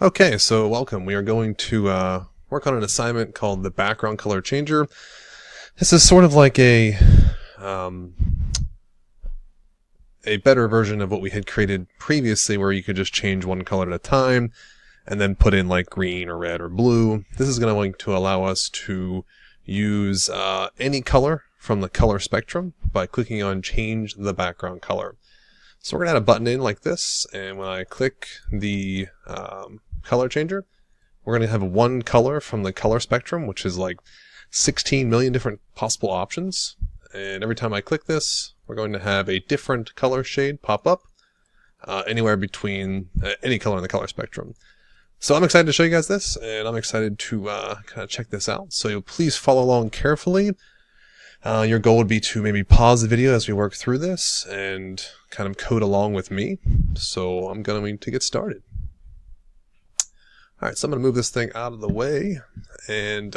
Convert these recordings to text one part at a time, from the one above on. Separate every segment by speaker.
Speaker 1: Okay, so welcome. We are going to work on an assignment called the background color changer. This is sort of like um, a better version of what we had created previously, where you could just change one color at a time and then put in like green or red or blue. This is going to allow us to use any color from the color spectrum by clicking on change the background color. So we're going to add a button in like this, and when I click the color changer, we're going to have one color from the color spectrum, which is like 16 million different possible options. And every time I click this, we're going to have a different color shade pop up anywhere between any color in the color spectrum. So I'm excited to show you guys this, and I'm excited to kind of check this out. So please follow along carefully. Your goal would be to maybe pause the video as we work through this and kind of code along with me. So I'm going to get started. Alright, so I'm going to move this thing out of the way, and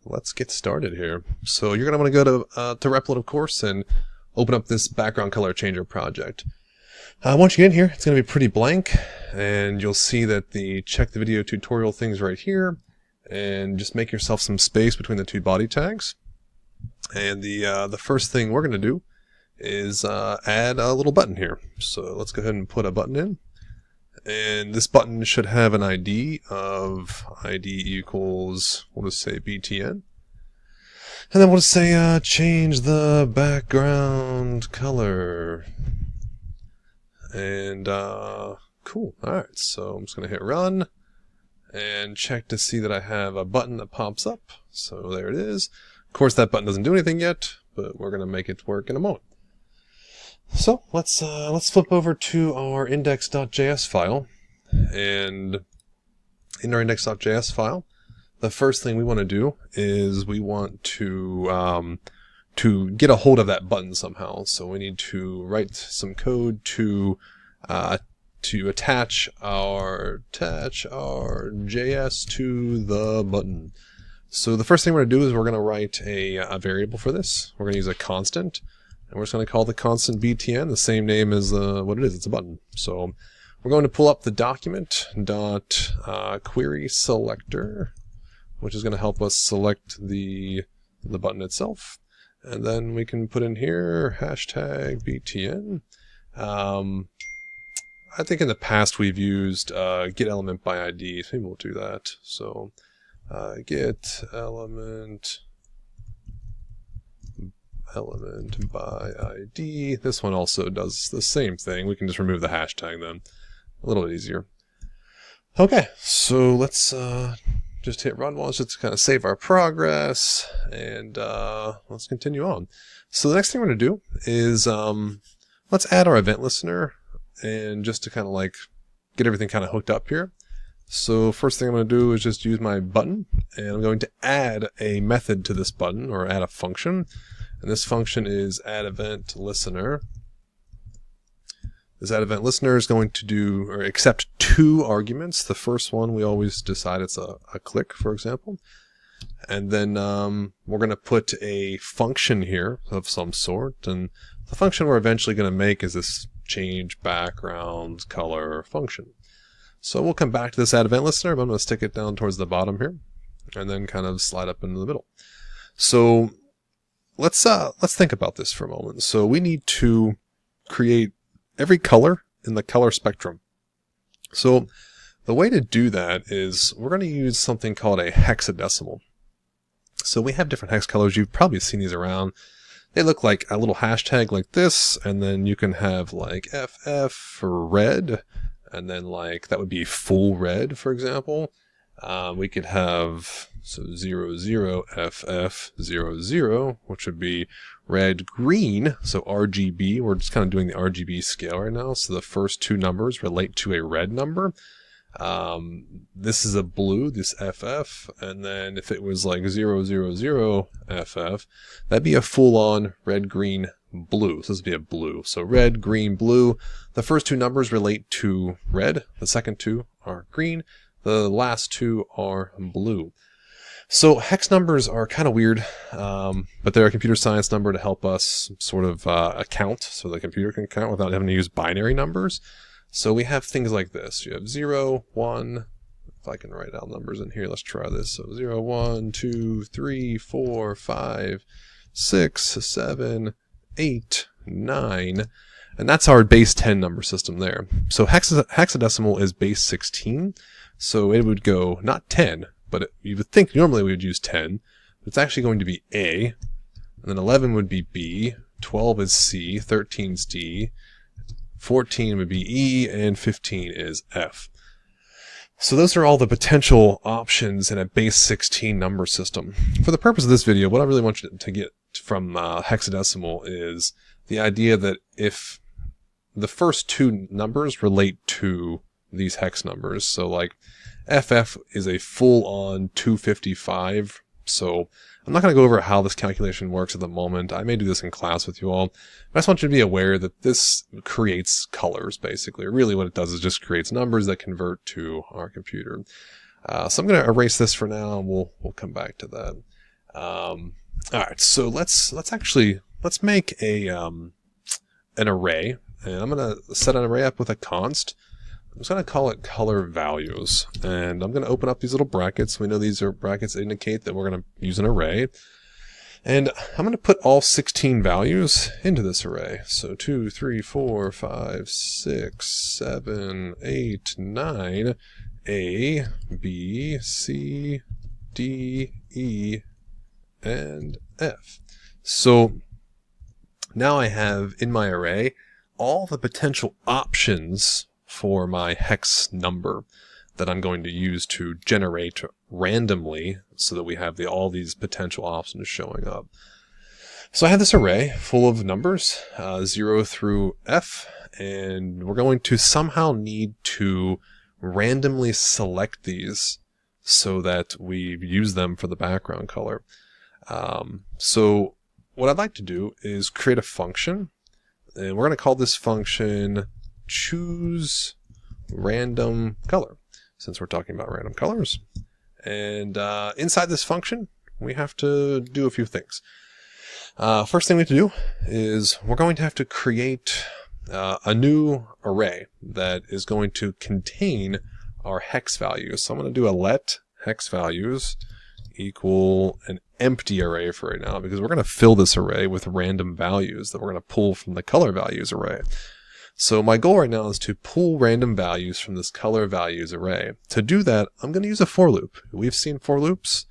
Speaker 1: let's get started here. So you're going to want to go to Replit, of course, and open up this background color changer project. Once you get in here, it's going to be pretty blank, and you'll see that the check the video tutorial thing's right here, and just make yourself some space between the two body tags. And the first thing we're going to do is add a little button here. So let's go ahead and put a button in. And this button should have an ID of ID equals, we'll just say BTN. And then we'll just say change the background color. And cool. Alright, so I'm just going to hit run and check to see that I have a button that pops up. So there it is. Of course, that button doesn't do anything yet, but we're going to make it work in a moment. So let's flip over to our index.js file, and in our index.js file, the first thing we want to do is we want to get a hold of that button somehow. So we need to write some code to attach our JS to the button. So the first thing we're going to do is we're going to write a variable for this. We're going to use a constant. And we're just going to call the constant btn, the same name as what it is. It's a button. So we're going to pull up the document dot query selector, which is going to help us select the button itself. And then we can put in here hashtag btn. I think in the past we've used get element by ID. So maybe we'll do that. So get element by ID. This one also does the same thing. We can just remove the hashtag then. A little bit easier. Okay, so let's just hit run once just to kind of save our progress, and let's continue on. So the next thing we're going to do is let's add our event listener, and just to kind of like get everything kind of hooked up here. So first thing I'm going to do is just use my button, and I'm going to add a method to this button, or add a function. And this function is add event listener. This add event listener is going to do or accept two arguments. The first one we always decide it's a click, for example. And then we're going to put a function here of some sort. And the function we're eventually going to make is this change background color function. So we'll come back to this add event listener, but I'm going to stick it down towards the bottom here, and then kind of slide up into the middle. So let's think about this for a moment. So we need to create every color in the color spectrum. So the way to do that is we're going to use something called a hexadecimal. So we have different hex colors. You've probably seen these around. They look like a little hashtag like this, and then you can have like FF for red, and then like that would be full red, for example. We could have 00FF00, which would be red green, so RGB. We're just kind of doing the RGB scale right now, so the first two numbers relate to a red number. This is a blue, this FF, and then if it was like 000FF, that'd be a full-on red, green, blue. So this would be a blue. So red, green, blue. The first two numbers relate to red. The second two are green. The last two are blue. So hex numbers are kind of weird, but they're a computer science number to help us sort of account, so the computer can count without having to use binary numbers. So we have things like this. You have 0, 1. If I can write out numbers in here, let's try this. So 0, 1, 2, 3, 4, 5, 6, 7, 8, 9. And that's our base 10 number system there. So hexadecimal is base 16. So it would go not 10, but you would think normally we would use 10. But it's actually going to be A. And then 11 would be B. 12 is C. 13 is D. 14 would be E. And 15 is F. So those are all the potential options in a base 16 number system. For the purpose of this video, what I really want you to get from hexadecimal is the idea that if the first two numbers relate to these hex numbers, so like FF is a full-on 255, so I'm not going to go over how this calculation works at the moment. I may do this in class with you all. But I just want you to be aware that this creates colors, basically. Really what it does is just creates numbers that convert to our computer. So I'm going to erase this for now, and we'll come back to that. Alright, so let's make an array, and I'm going to set an array up with a const. I'm just going to call it color values, and I'm going to open up these little brackets. We know these are brackets that indicate that we're going to use an array, and I'm going to put all 16 values into this array. So 2, 3, 4, 5, 6, 7, 8, 9, A, B, C, D, E, and F. So now I have in my array all the potential options for my hex number that I'm going to use to generate randomly so that we have all these potential options showing up. So I have this array full of numbers, 0 through F, and we're going to somehow need to randomly select these so that we use them for the background color. So what I'd like to do is create a function, and we're going to call this function choose random color, since we're talking about random colors. And inside this function, we have to do a few things. First thing we have to do is we're going to have to create a new array that is going to contain our hex values. So I'm going to do a let hex values equal an empty array for right now, because we're going to fill this array with random values that we're going to pull from the color values array. So my goal right now is to pull random values from this color values array. To do that, I'm going to use a for loop. We've seen for loops,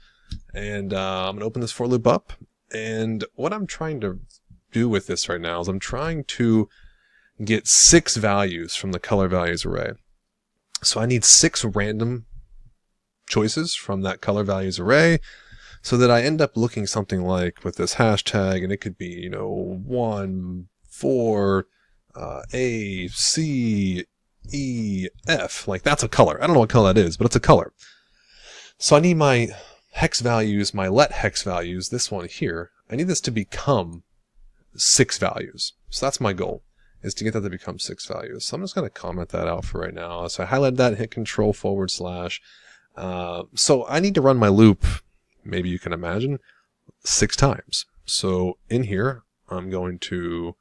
Speaker 1: and I'm going to open this for loop up. And what I'm trying to do with this right now is I'm trying to get 6 values from the color values array. So I need 6 random choices from that color values array, so that I end up looking something like with this hashtag, and it could be, 1, 4, A, C, E, F. Like, that's a color. I don't know what color that is, but it's a color. So I need my hex values, my let hex values, this one here. I need this to become 6 values. So that's my goal, is to get that to become 6 values. So I'm just going to comment that out for right now. So I highlight that, hit Control /. So I need to run my loop, maybe you can imagine, 6 times. So in here, I'm going to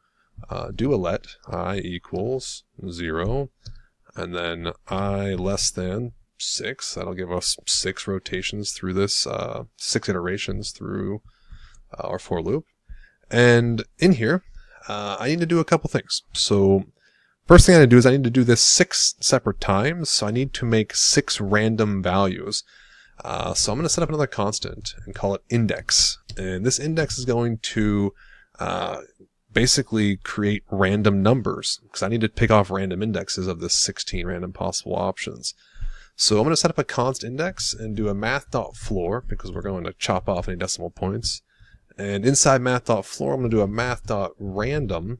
Speaker 1: do a let I equals 0, and then I less than 6. That'll give us 6 rotations through this, 6 iterations through our for loop. And in here, I need to do a couple things. So first thing I need to do is I need to do this 6 separate times. So I need to make 6 random values. So I'm going to set up another constant and call it index. And this index is going to basically create random numbers, because I need to pick off random indexes of the 16 random possible options. So I'm going to set up a const index and do a math.floor, because we're going to chop off any decimal points. And inside math.floor, I'm going to do a math.random.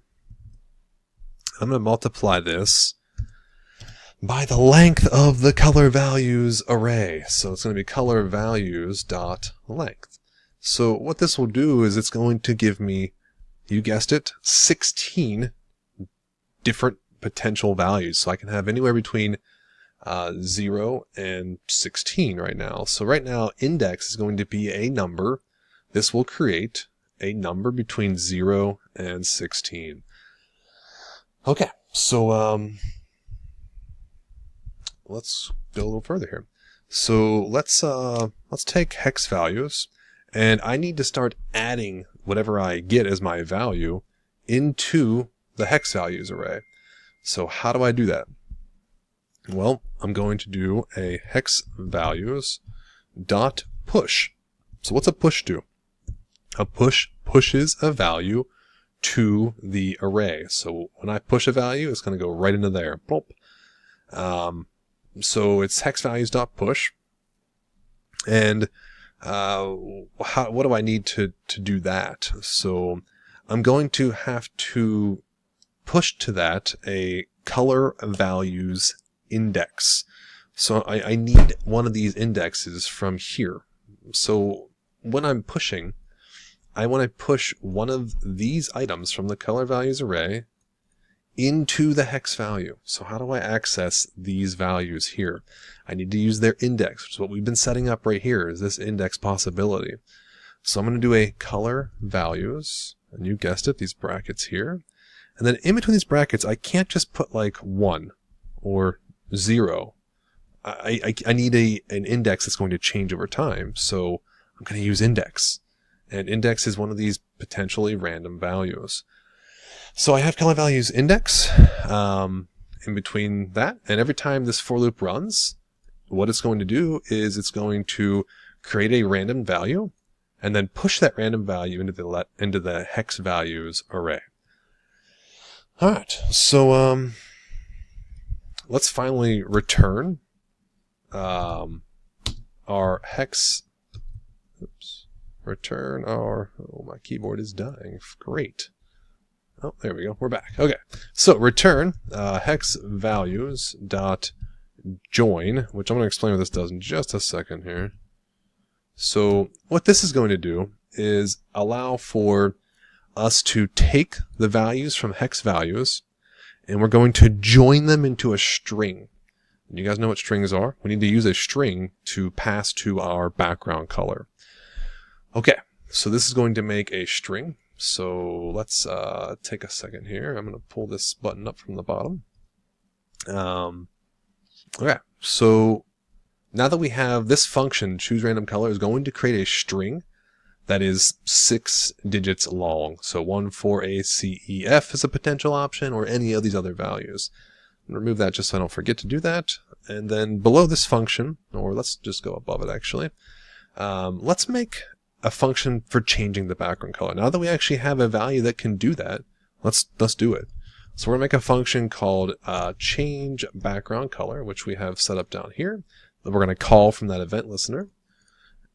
Speaker 1: I'm going to multiply this by the length of the color values array. So it's going to be color values dot length. So what this will do is it's going to give me, you guessed it, 16 different potential values. So I can have anywhere between 0 and 16 right now. So right now, index is going to be a number. This will create a number between 0 and 16. Okay, so let's go a little further here. So let's take hex values, and I need to start adding whatever I get as my value into the hex values array. So how do I do that? Well, I'm going to do a hex values dot push. So what's a push do? A push pushes a value to the array. So when I push a value, it's going to go right into there. Plop. So it's hex values dot push. And what do I need to do that? So I'm going to have to push to that a color values index. So I need one of these indexes from here. So when I'm pushing, I want to push one of these items from the color values array into the hex value. So how do I access these values here? I need to use their index, which is what we've been setting up right here, is this index possibility. So I'm going to do a color values, and you guessed it, these brackets here. And then in between these brackets, I can't just put like 1 or 0. I need an index that's going to change over time. So I'm going to use index. And index is one of these potentially random values. So I have color values index in between that. And every time this for loop runs, what it's going to do is it's going to create a random value and then push that random value into the hex values array. All right, so let's finally return our hex. Oops. Return our. Oh, my keyboard is dying. Great. Oh, there we go. We're back. Okay, so return hex values dot join, which I'm going to explain what this does in just a second here. So what this is going to do is allow for us to take the values from hex values, and we're going to join them into a string. You guys know what strings are? We need to use a string to pass to our background color. Okay, so this is going to make a string. So let's take a second here. I'm going to pull this button up from the bottom. Okay, so now that we have this function, choose random color, is going to create a string that is 6 digits long. So 1, 4, A, C, E, F is a potential option, or any of these other values. I'm going to remove that just so I don't forget to do that. And then below this function, or let's just go above it actually, let's make a function for changing the background color. Now that we actually have a value that can do that, let's do it. So we're going to make a function called change background color, which we have set up down here, that we're going to call from that event listener.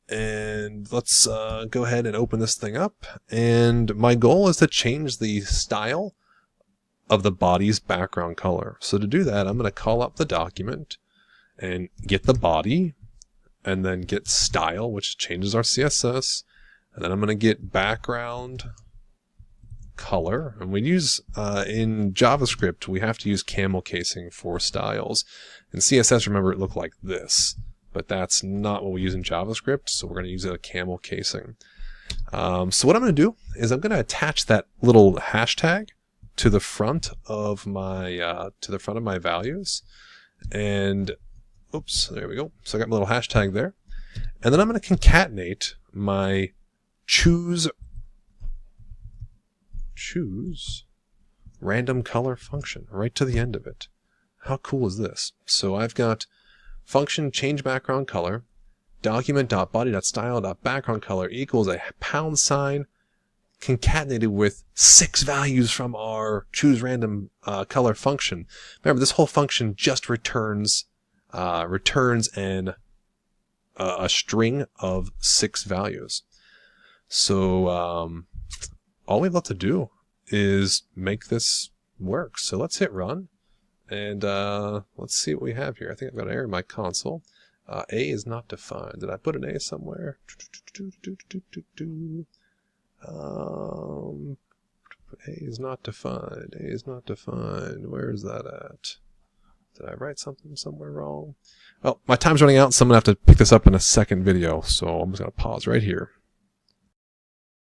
Speaker 1: And let's go ahead and open this thing up. And my goal is to change the style of the body's background color. So to do that, I'm going to call up the document and get the body, and then get style, which changes our CSS. And then I'm going to get background color. And we use, in JavaScript, we have to use camel casing for styles. In CSS, remember, it looked like this. But that's not what we use in JavaScript, so we're going to use a camel casing. So what I'm going to do is I'm going to attach that little hashtag to the front of my values. And oops, there we go. So I got my little hashtag there. And then I'm going to concatenate my choose random color function right to the end of it. How cool is this? So I've got function change background color, document.body.style.background color equals a £, concatenated with 6 values from our choose random color function. Remember, this whole function just returns a string of 6 values. So all we've got to do is make this work. So let's hit run, and let's see what we have here. I think I've got an error in my console. A is not defined. Did I put an A somewhere? A is not defined. A is not defined. Where is that at? Did I write something somewhere wrong? Well, my time's running out, so I'm going to have to pick this up in a second video, so I'm just going to pause right here.